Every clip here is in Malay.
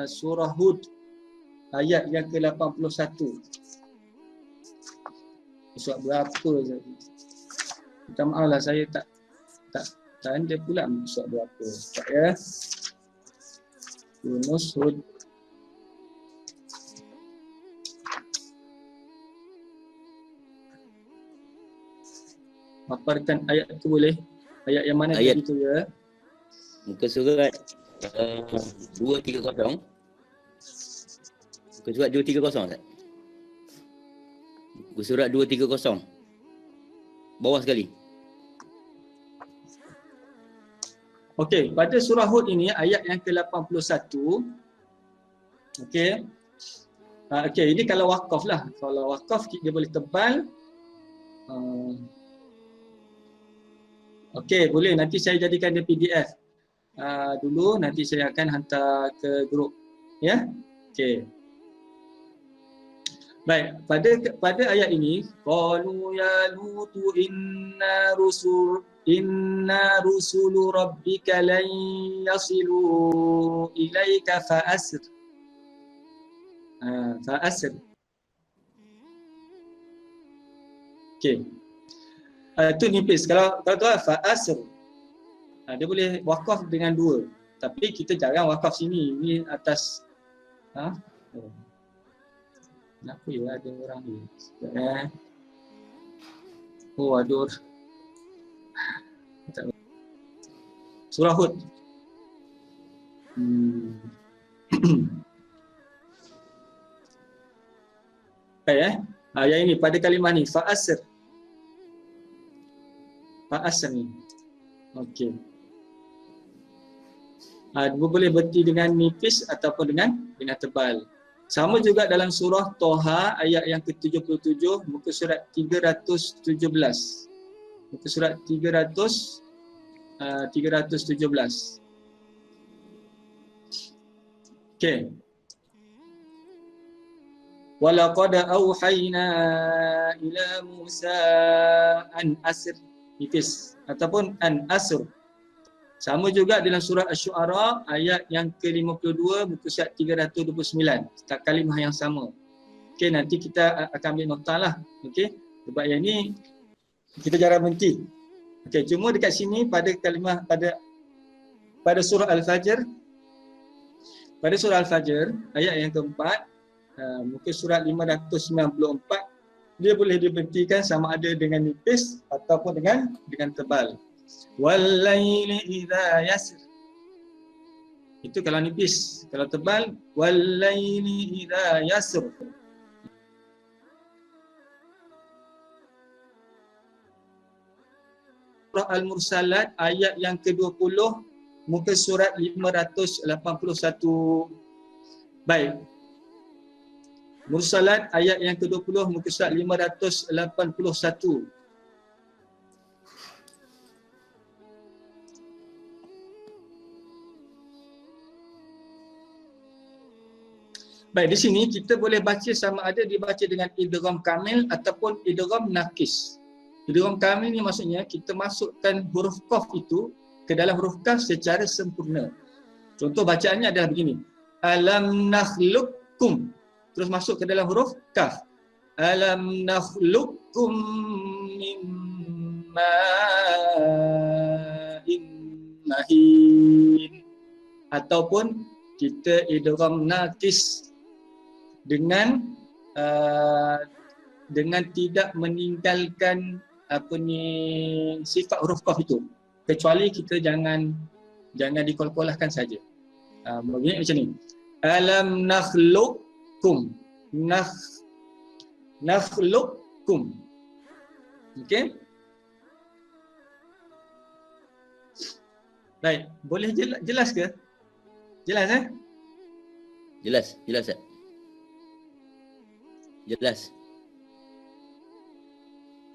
surah Hud ayat yang ke-81. Surat berapa tadi? Minta maaf lah, saya tak ada pula surat berapa. Sekejap ya. Yunus Hud. Paparkan ayat tu boleh? Ayat yang mana ayat tadi tu ya? muka surat 230. Muka surat 230 Ustaz. Muka surat 230. Bawah sekali. Okey, pada surah Hud ini ayat yang ke-81. Okey. Okey, ini kalau wakaf lah. Kalau wakaf dia boleh tebal. Okey, boleh. Nanti saya jadikan dia PDF. Dulu nanti saya akan hantar ke grup. Ya? Okey. Baik, pada ayat ini, qalu ya lutu inna rusulu rabbika lan yasilu ilaika fa'asr. Fa'asr. Okey. Itu nipis. Kalau tu fa'asr. Dia boleh wakaf dengan dua. Tapi kita jarang wakaf sini. Ini atas kenapa ya ada orang ni? Oh, aduh. Surah Hud. Baik yang ini pada kalimah ni fa'asr. Fa'asr ni. Okey. Boleh berhenti dengan nipis ataupun dengan tebal. Sama juga dalam surah Toha ayat yang ke-77, muka surat 317. Muka surat 317. Okey. Walaqad auhayna ila Musa an asr, nipis ataupun an asr. Sama juga dalam surah Asy-Syu'ara ayat yang ke-52 muka surat 329. Tak kalimah yang sama. Okey, nanti kita akan ambil nota lah. Okey. Sebab yang ni kita jarang berhenti. Okey, cuma dekat sini pada kalimah pada surah Al-Fajr. Pada surah Al-Fajr ayat yang keempat muka surat 594, dia boleh diberhentikan sama ada dengan nipis ataupun dengan tebal. Wal-laili idza yasr. Itu kalau nipis. Kalau tebal, wal-laili idza yasr. Surah Al-Mursalat ayat yang ke-20 muka surat 581. Baik. Mursalat ayat yang ke-20 muka surat 581. Baik, di sini kita boleh baca sama ada dibaca dengan idgham kamil ataupun idgham nakis. Idgham kamil ni maksudnya kita masukkan huruf qaf itu ke dalam huruf kaf secara sempurna. Contoh bacaannya adalah begini. Alam nakhluqkum. Terus masuk ke dalam huruf kaf. Alam nakhluqkum min ma'in mahin. Ataupun kita idgham nakis dengan tidak meninggalkan sifat huruf qaf itu, kecuali kita jangan dikol-kolahkan saja. Begini macam ni. Alam nakhluqkum. Nakhluqkum. Okey? Baik, boleh jelas ke? Jelas Jelas Ustaz. Jelas.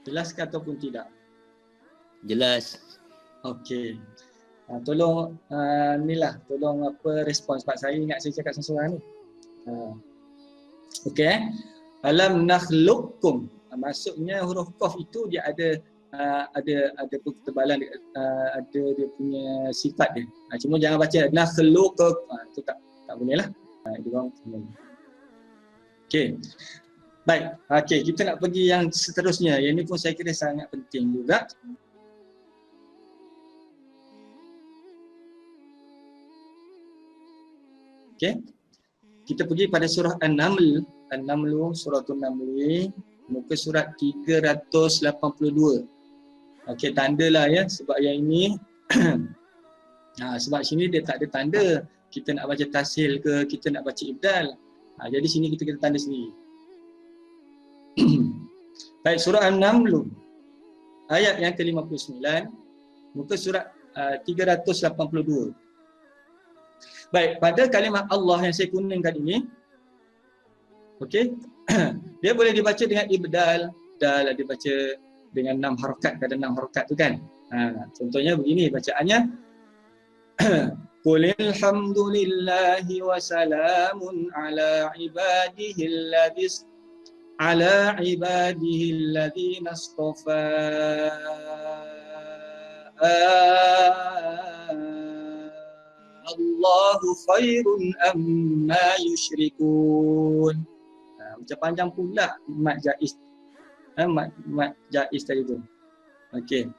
Jelas ke ataupun tidak? Jelas. Okey. Tolong tolong respon sebab saya ingat saya cakap seorang ni. Okey. Alam nakhluqkum. Maksudnya huruf qaf itu dia ada ketebalan, ada dia punya sifat dia. Cuma jangan baca nakhluq, itu tak Tak boleh lah. Idgham kamil. Okey. Baik. Okey, kita nak pergi yang seterusnya. Yang ini pun saya kira sangat penting juga. Okey. Kita pergi pada surah An-Naml. An-Naml, suratul Naml, muka surat 382. Okey, tandalah ya sebab yang ini sebab sini dia tak ada tanda. Kita nak baca tashil ke, kita nak baca ibdal. Jadi sini kita tanda sendiri. Baik, surah An-Naml ayat yang ke-59, muka surat 382. Baik, pada kalimah Allah yang saya kuningkan ini, okey, dia boleh dibaca dengan ibdal, dal dibaca dengan 6 harakat, ada 6 harakat tu kan. Contohnya begini bacaannya. Qulil hamdulillahi wa salamun ala ibadihi alladhina istafa Allahu khairun amma yushrikun. Macam panjang pula mat jaiz. Mat jaiz tadi tu. Okey.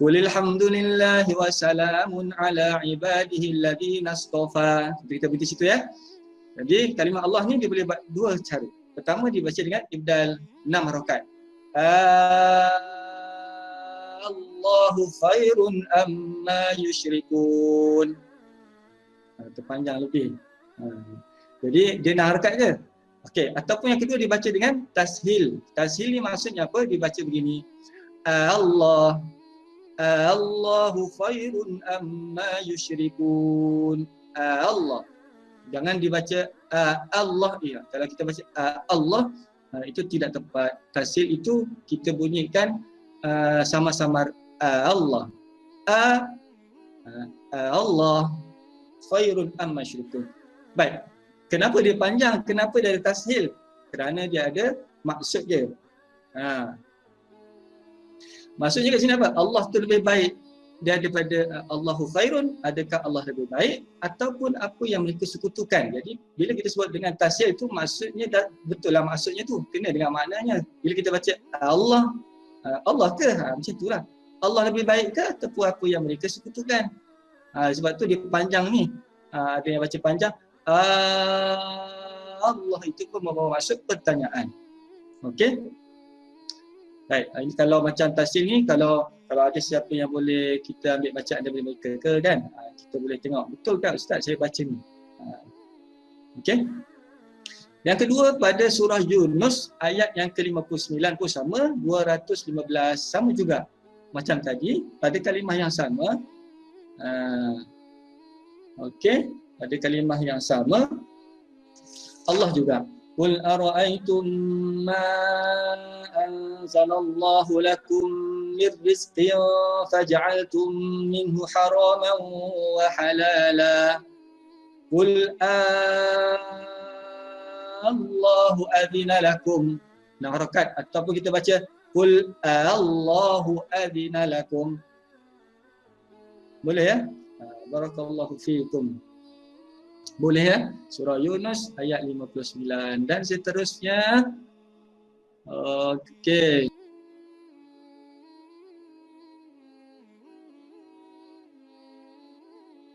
Qulil hamdulillahi wa salamun ala ibadihi alladhina istafa. Kita berhenti situ ya. Jadi kalimah Allah ni dia boleh buat dua cara. Pertama dibaca dengan ibdal 6 harakat. Allahu khairun amma yushrikun. Terpanjang lebih. Jadi dia 6 harakat je. Okey, ataupun yang kedua dibaca dengan tashil. Tashil ni maksudnya apa? Dibaca begini. Allahu khairun amma yushrikun. Allah. Jangan dibaca Allah. Ya, kalau kita baca Allah itu tidak tepat. Tashil itu kita bunyikan sama-sama Allah. Allah khairun amma yushrikun. Baik. Kenapa dia panjang? Kenapa dia ada tashil? Kerana dia ada maksud dia. Maksudnya kat sini apa? Allah tu lebih baik daripada Allahu khairun. Adakah Allah lebih baik? Ataupun apa yang mereka sekutukan. Jadi bila kita sebut dengan tashil itu maksudnya betul lah maksudnya tu. Kena dengan maknanya. Bila kita baca Allah, Allah ke? Macam itulah. Allah lebih baik ke ataupun apa yang mereka sekutukan. Sebab tu dia panjang ni. Ada yang baca panjang. Allah itu pun membawa maksud pertanyaan. Okey? Baik, ini kalau macam tashil ni, kalau ada siapa yang boleh kita ambil bacaan daripada mereka ke kan? Kita boleh tengok, betul tak Ustaz saya baca ni? Okey? Yang kedua pada surah Yunus ayat yang ke-59 pun sama, 215 sama juga. Macam tadi, pada kalimah yang sama. Okey, pada kalimah yang sama Allah juga. Qul ara'aytum ma anzalallahu lakum min rizqin faj'altum minhu haraman wa halala. Qul Allahu adina lakum. Nah, harakat ataupun kita baca qul Allahu adina lakum. Boleh ya? Barakallahu fiikum. Boleh ya? Surah Yunus ayat 59 dan seterusnya. Okey.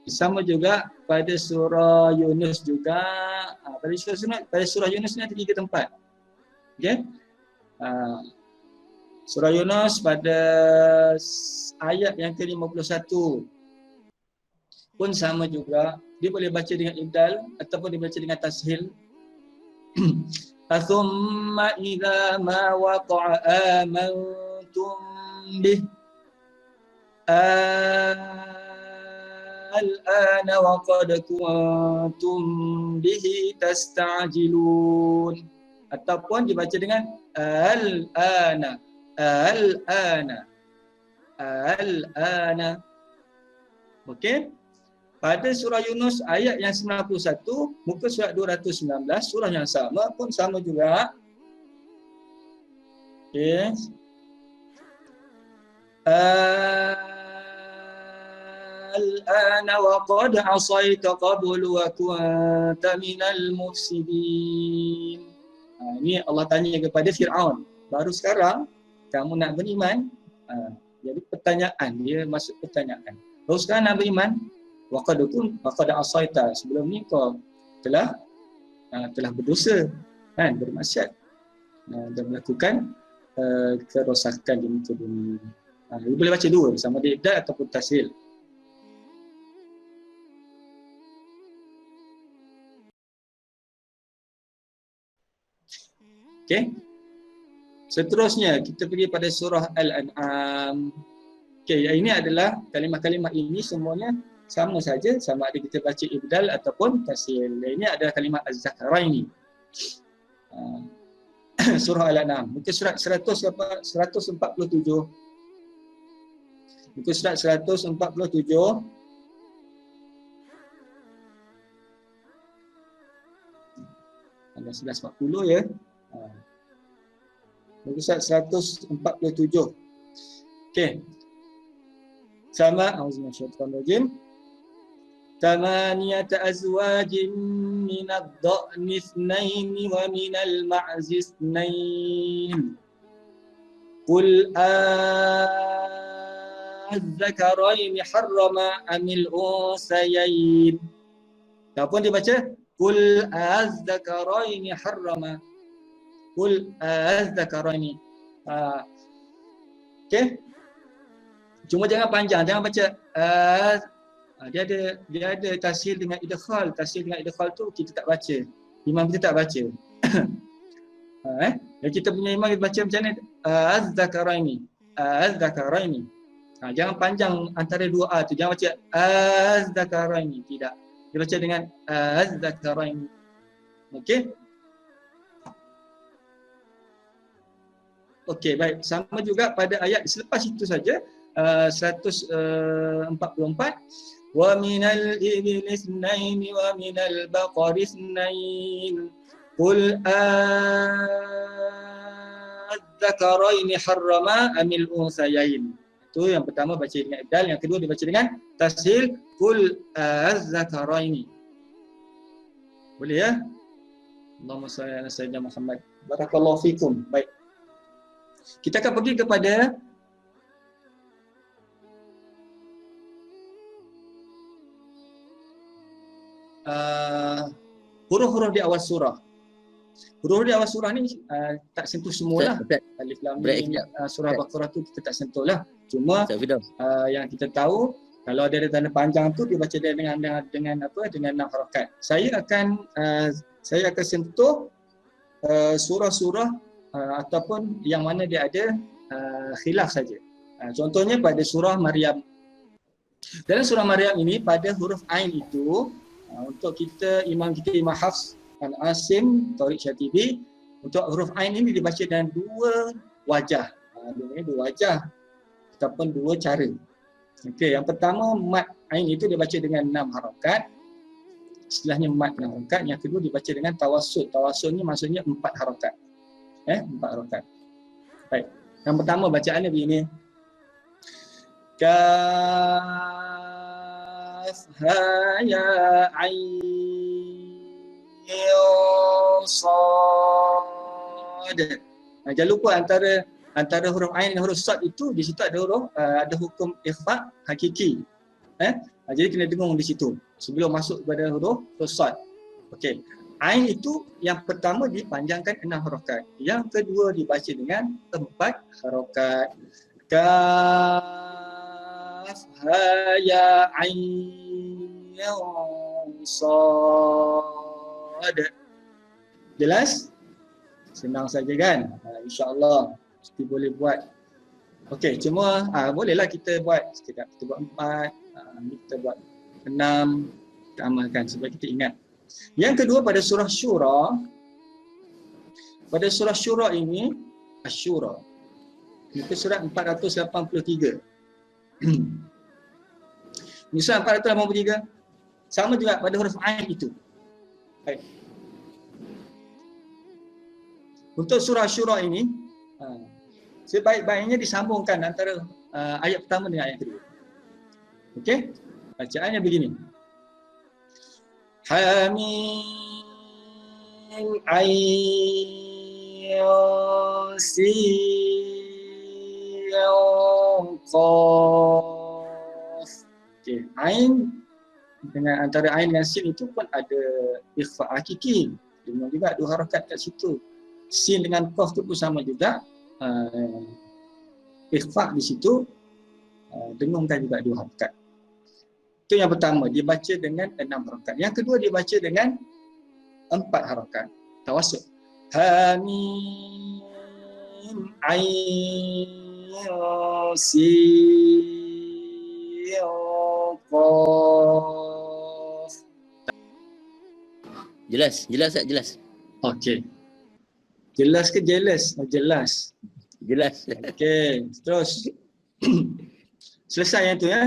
Sama juga pada surah Yunus juga. Pada surah Yunus ni ada 3 tempat. Okey. Surah Yunus pada ayat yang ke-51 pun sama juga. Dia boleh baca dengan ibdal ataupun dia baca dengan tashil. Thumma idza ma waqa'a amantum bih al-ana wa qad kuntum bihi tasta'jilun. Ataupun dibaca dengan al-ana. Al-ana. Al-ana. Okey? Pada surah Yunus ayat yang 91, muka surat 219, surah yang sama pun sama juga. Okey. al-ana wa qad asaita qablu wa kunta minal mufsidin. Ini Allah tanya kepada Fir'aun. Baru sekarang kamu nak beriman? Jadi pertanyaan, dia masuk pertanyaan. Baru sekarang nak beriman? Wa qad asaita. Sebelum ni kau telah berdosa, kan, bermaksiat dan melakukan kerosakan di muka bumi. Dia boleh baca dua, sama ada ibdal ataupun tashil. Okey. Seterusnya kita pergi pada surah Al-An'am. Okey, ini adalah kalimah-kalimah ini semuanya sama saja, sama ada kita baca ibdal ataupun tashil. Ini adalah kalimah Az-Zakaraini. Surah Al-An'am, muka surat 147. Muka surat 147. Ada 11.40 ya. Muka surat 147. Okey. Sama auzubillahi ثمانية أزواج من الضأن اثنين ومن المعز اثنين قل الذكرين حرم أم الأنثيين. Ataupun dibaca قل الذكرين حرم قل الذكرين. Okey. Cuma jangan panjang, jangan baca dia ada tashil dengan idkhal. Tashil dengan idkhal tu kita tak baca. Imam kita tak baca. Yang kita punya imam kita baca macam ni, az-zakaraini. Az-zakaraini. Jangan panjang antara dua a tu. Jangan baca az-zakaraini, tidak. Dia baca dengan az-zakaraini. Okey? Okey, baik. Sama juga pada ayat selepas itu saja, 144. Wa minal ibli ithnaini wa minal baqari ithnain qul adzakaraini harrama amil unsayain. Itu yang pertama baca dengan ibdal, yang kedua dibaca dengan tashil qul adzakaraini. Boleh ya? Allahumma shalli ala sayyidina Muhammad. Barakallahu fikum. Baik. Kita akan pergi kepada huruf-huruf di awal surah. Huruf di awal surah ni tak sentuh semualah. Alif lam mim, surah Baqarah tu kita tak sentuh lah. Cuma yang kita tahu, kalau ada tanda panjang tu dia baca dengan apa, dengan 6 harakat. Saya akan sentuh surah-surah ataupun yang mana dia ada khilaf saja. Contohnya pada surah Maryam. Dalam surah Maryam ini pada huruf ain itu, untuk kita Imam Hafs, Asim, Tariq Syatibi, untuk huruf ain ini dibaca dengan dua wajah. Dua wajah ataupun dua cara. Okey, yang pertama mat ain itu dibaca dengan 6 harakat. Istilahnya mat 6 harakat. Yang kedua dibaca dengan tawassut. Tawassut ni maksudnya 4 harakat. 4 harakat. Baik. Yang pertama bacaannya begini. Ha ya ain sad. Jangan lupa antara huruf ain dan huruf sad itu, di situ ada hukum ikhfa hakiki. Jadi kena dengung di situ sebelum masuk kepada huruf sad. Okey. Ain itu yang pertama dipanjangkan 6 harakat. Yang kedua dibaca dengan 4 harakat. Kaf ha ya ain sad. Jelas? Senang saja kan? InsyaAllah mesti boleh buat. Okey, cuma bolehlah kita buat sekejap. Kita buat 4, kita buat 6, kita amalkan supaya kita ingat. Yang kedua pada surah Syura. Pada surah Syura ini, Asy-Syura. Muka surat 483. Muka surat 483. Sama juga pada huruf ain itu. Baik. Untuk surah Syura ini, sebaik-baiknya disambungkan antara ayat pertama dengan ayat kedua. Okey? Bacaannya begini. Hamim ayn sin qaf. Okey, ain dengan antara ain dengan sin itu pun ada ikhfa hakiki. Dengan juga 2 harakat kat situ. Sin dengan qaf tu pun sama juga. Ikhfa di situ dengungkan juga 2 harakat. Itu yang pertama, dibaca dengan 6 harakat. Yang kedua dibaca dengan 4 harakat. Tawassut. Hamim ayn sin qaf. Jelas tak? Jelas. Okey. Jelas ke jealous? Oh, jelas. Jelas. Okey, terus. Selesai yang tu ya.